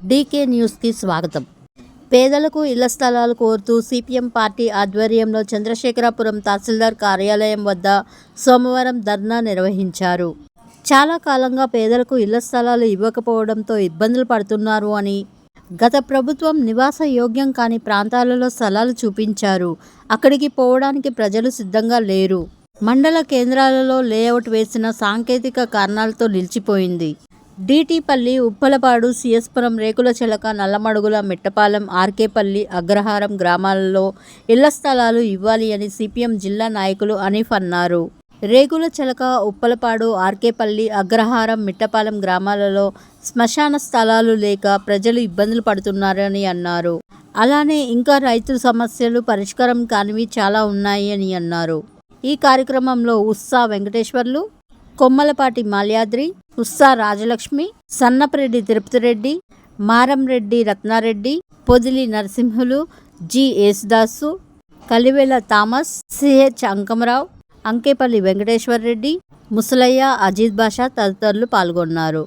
DK న్యూస్కి స్వాగతం. పేదలకు ఇళ్ల స్థలాలు కోరుతూ సిపిఎం పార్టీ ఆధ్వర్యంలో చంద్రశేఖరపురం తహసీల్దార్ కార్యాలయం వద్ద సోమవారం ధర్నా నిర్వహించారు. చాలా కాలంగా పేదలకు ఇళ్ల స్థలాలు ఇవ్వకపోవడంతో ఇబ్బందులు పడుతున్నారు అని, గత ప్రభుత్వం నివాస యోగ్యం కాని ప్రాంతాలలో స్థలాలు చూపించారు. అక్కడికి పోవడానికి ప్రజలు సిద్ధంగా లేరు. మండల కేంద్రాలలో లేఅవుట్ వేసిన సాంకేతిక కారణాలతో నిలిచిపోయింది. డీటీపల్లి, ఉప్పలపాడు, సిఎస్పురం, రేకులచెలక, నల్లమడుగుల, మిట్టపాలెం, ఆర్కేపల్లి, అగ్రహారం గ్రామాలలో ఇళ్ల స్థలాలు ఇవ్వాలి అని సిపిఎం జిల్లా నాయకులు హనీఫ్ అన్నారు. రేకులచెలక, ఉప్పలపాడు, ఆర్కేపల్లి, అగ్రహారం, మిట్టపాలెం గ్రామాలలో శ్మశాన స్థలాలు లేక ప్రజలు ఇబ్బందులు పడుతున్నారని అన్నారు. అలానే ఇంకా రైతు సమస్యలు పరిష్కారం కానివి చాలా ఉన్నాయి అని అన్నారు. ఈ కార్యక్రమంలో Ussa Venkateswarlu, Kommalapati Malyadri, Ussa Rajalakshmi, Sannapareddy Tirupathireddy, Maramreddy Ratnareddy, Podili Narasimhulu, G Yesudasu, Kaliveli Thomas, CH Ankamarao, Ankepalli Venkateswar Reddy, Musalaiah, Ajeed Basha తదితరులు పాల్గొన్నారు.